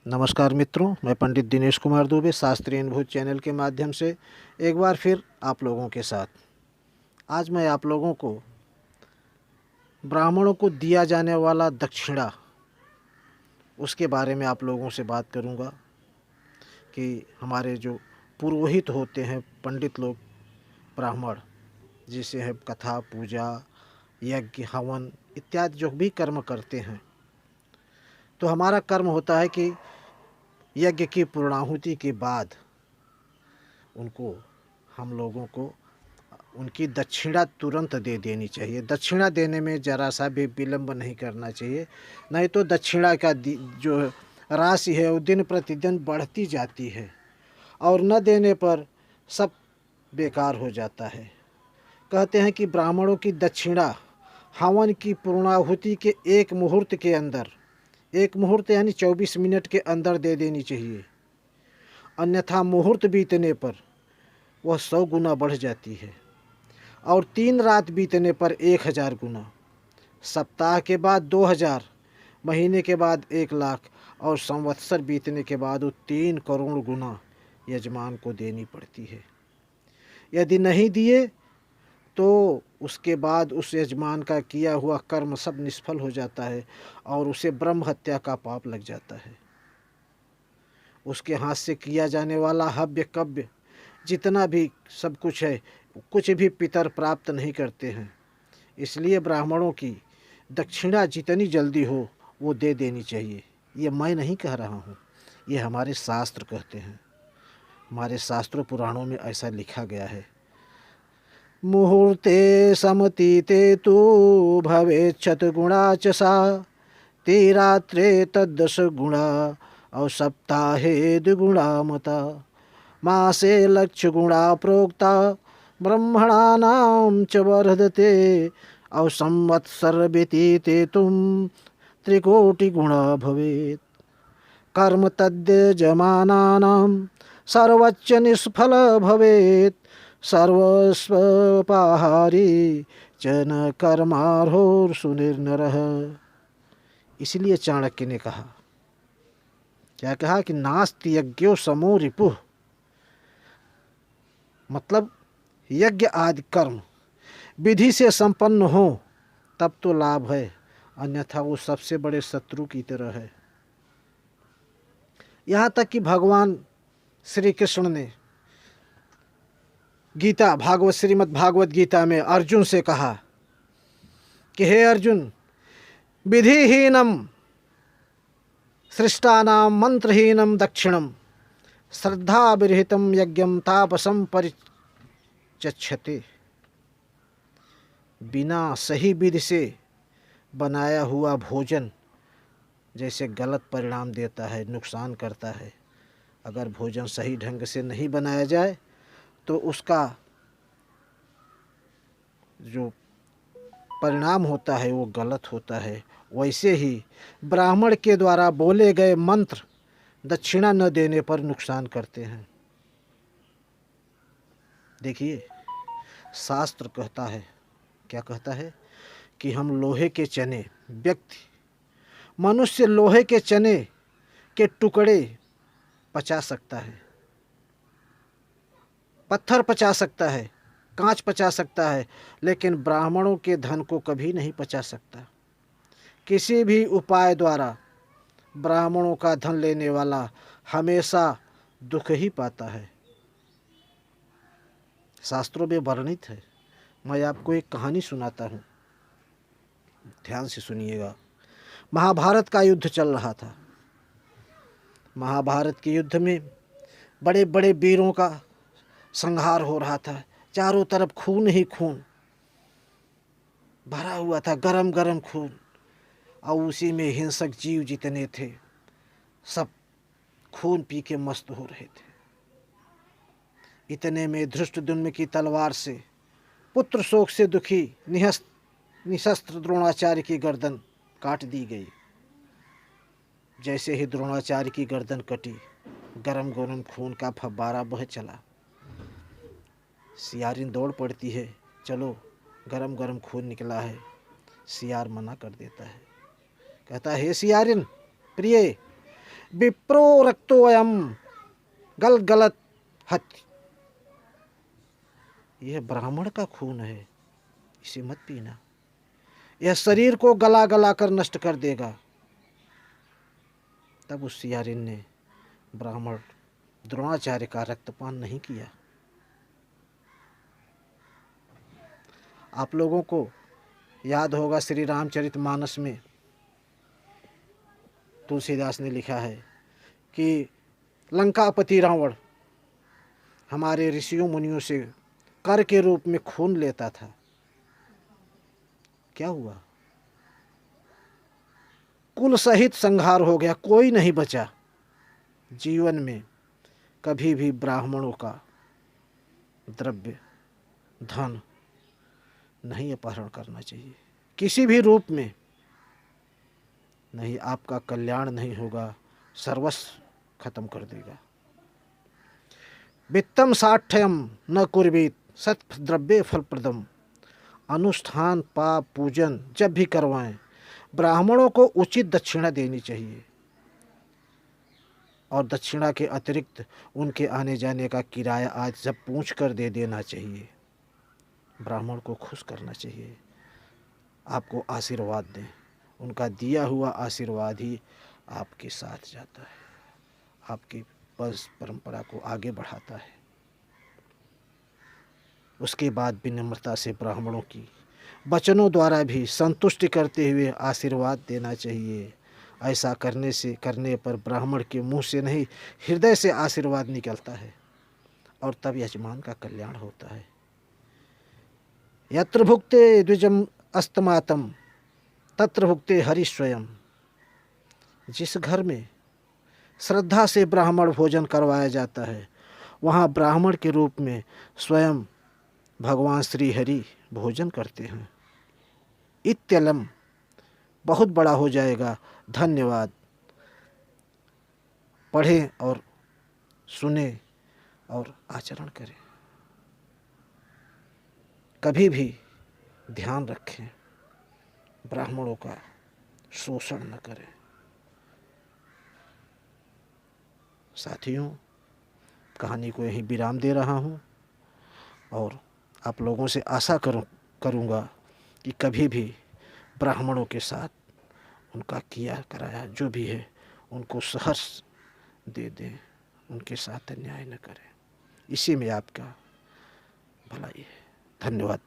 नमस्कार मित्रों, मैं पंडित दिनेश कुमार दुबे शास्त्रीय अनुभूति चैनल के माध्यम से एक बार फिर आप लोगों के साथ। आज मैं आप लोगों को ब्राह्मणों को दिया जाने वाला दक्षिणा उसके बारे में आप लोगों से बात करूंगा कि हमारे जो पुरोहित होते हैं, पंडित लोग, ब्राह्मण, जिसे है कथा, पूजा, यज्ञ, हवन इत्यादि जो भी कर्म करते हैं, तो हमारा कर्म होता है कि यज्ञ की पूर्णाहुति के बाद उनको, हम लोगों को उनकी दक्षिणा तुरंत दे देनी चाहिए। दक्षिणा देने में ज़रा सा भी विलम्ब नहीं करना चाहिए, नहीं तो दक्षिणा का जो राशि है वो दिन प्रतिदिन बढ़ती जाती है और न देने पर सब बेकार हो जाता है। कहते हैं कि ब्राह्मणों की दक्षिणा हवन की पूर्णाहुति के एक मुहूर्त के अंदर, एक मुहूर्त यानी 24 मिनट के अंदर दे देनी चाहिए, अन्यथा मुहूर्त बीतने पर वह 100 गुना बढ़ जाती है और 3 रात बीतने पर 1000 गुना, सप्ताह के बाद 2000, महीने के बाद 1 लाख और संवत्सर बीतने के बाद वो 3 करोड़ गुना यजमान को देनी पड़ती है। यदि नहीं दिए तो उसके बाद उस यजमान का किया हुआ कर्म सब निष्फल हो जाता है और उसे ब्रह्म हत्या का पाप लग जाता है। उसके हाथ से किया जाने वाला हव्य कव्य जितना भी सब कुछ है, कुछ भी पितर प्राप्त नहीं करते हैं। इसलिए ब्राह्मणों की दक्षिणा जितनी जल्दी हो वो दे देनी चाहिए। ये मैं नहीं कह रहा हूँ, ये हमारे शास्त्र कहते हैं। हमारे शास्त्रों पुराणों में ऐसा लिखा गया है। मुहूर्ते समतीते तो भवेत् शतगुणा च सा, तिरात्रे तद्दश गुणा और सप्ताहे द्विगुणा मता, मासे लक्ष्य गुणा प्रोक्ता ब्रह्मणानां च वर्धते और संवत्सर व्यतीते तुम त्रिकोटि गुणा भवेत्। कर्म तद्यजमानानां सर्वच्च निष्फल भवेत्, सर्वस्वपाहारी च न कर्मार्होर सुनिर्नरः। इसलिए चाणक्य ने कहा, क्या कहा कि नास्ति यज्ञो समो रिपुः, मतलब यज्ञ आदि कर्म विधि से संपन्न हो तब तो लाभ है, अन्यथा वो सबसे बड़े शत्रु की तरह है। यहाँ तक कि भगवान श्री कृष्ण ने गीता भागवत, श्रीमद् भागवत गीता में अर्जुन से कहा कि हे अर्जुन, विधिहीनम सृष्टानां मंत्रहीनम दक्षिणम श्रद्धा विरहितम यज्ञम तापसम परिचक्षते। बिना सही विधि से बनाया हुआ भोजन जैसे गलत परिणाम देता है, नुकसान करता है। अगर भोजन सही ढंग से नहीं बनाया जाए तो उसका जो परिणाम होता है वो गलत होता है। वैसे ही ब्राह्मण के द्वारा बोले गए मंत्र दक्षिणा न देने पर नुकसान करते हैं। देखिए, शास्त्र कहता है, क्या कहता है कि हम लोहे के चने, व्यक्ति मनुष्य लोहे के चने के टुकड़े पचा सकता है, पत्थर पचा सकता है, कांच पचा सकता है, लेकिन ब्राह्मणों के धन को कभी नहीं पचा सकता। किसी भी उपाय द्वारा ब्राह्मणों का धन लेने वाला हमेशा दुख ही पाता है। शास्त्रों में वर्णित है। मैं आपको एक कहानी सुनाता हूँ, ध्यान से सुनिएगा। महाभारत का युद्ध चल रहा था। महाभारत के युद्ध में बड़े बड़े वीरों का संहार हो रहा था। चारों तरफ खून ही खून भरा हुआ था, गरम गरम खून, और उसी में हिंसक जीव जितने थे सब खून पी के मस्त हो रहे थे। इतने में धृष्टद्युम्न की तलवार से पुत्र शोक से दुखी निशस्त्र द्रोणाचार्य की गर्दन काट दी गई। जैसे ही द्रोणाचार्य की गर्दन कटी, गरम गरम खून का फव्वारा बह चला। सियारिन दौड़ पड़ती है, चलो गरम गरम खून निकला है। सियार मना कर देता है, कहता है, हे सियारिन प्रिय, विप्रो रक्तोऽयं गलगलत हत। यह ब्राह्मण का खून है, इसे मत पीना, यह शरीर को गला गला कर नष्ट कर देगा। तब उस सियारिन ने ब्राह्मण द्रोणाचार्य का रक्तपान नहीं किया। आप लोगों को याद होगा श्री रामचरितमानस में तुलसीदास ने लिखा है कि लंकापति रावण हमारे ऋषियों मुनियों से कर के रूप में खून लेता था। क्या हुआ? कुल सहित संहार हो गया, कोई नहीं बचा। जीवन में कभी भी ब्राह्मणों का द्रव्य धन नहीं अपहरण करना चाहिए, किसी भी रूप में नहीं। आपका कल्याण नहीं होगा, सर्वस्व खत्म कर देगा। वित्तम साठ्यम न कुर्वीत सत्द्रव्य फलप्रदम। अनुष्ठान पाप पूजन जब भी करवाएं, ब्राह्मणों को उचित दक्षिणा देनी चाहिए और दक्षिणा के अतिरिक्त उनके आने जाने का किराया आज सब पूछ कर दे देना चाहिए। ब्राह्मण को खुश करना चाहिए, आपको आशीर्वाद दें। उनका दिया हुआ आशीर्वाद ही आपके साथ जाता है, आपकी वंश परंपरा को आगे बढ़ाता है। उसके बाद विनम्रता से ब्राह्मणों की वचनों द्वारा भी संतुष्टि करते हुए आशीर्वाद देना चाहिए। ऐसा करने पर ब्राह्मण के मुंह से नहीं, हृदय से आशीर्वाद निकलता है और तब यजमान का कल्याण होता है। यत्र भुक्ते द्विजम अस्तमातम तत्र भुक्ते हरि स्वयं। जिस घर में श्रद्धा से ब्राह्मण भोजन करवाया जाता है, वहाँ ब्राह्मण के रूप में स्वयं भगवान श्री हरि भोजन करते हैं। इत्यलम बहुत बड़ा हो जाएगा। धन्यवाद। पढ़ें और सुने और आचरण करें। कभी भी ध्यान रखें, ब्राह्मणों का शोषण न करें। साथियों, कहानी को यहीं विराम दे रहा हूँ और आप लोगों से आशा करूँगा कि कभी भी ब्राह्मणों के साथ उनका किया कराया जो भी है उनको सहर्ष दे दें, उनके साथ अन्याय न करें। इसी में आपका भलाई है। धन्यवाद।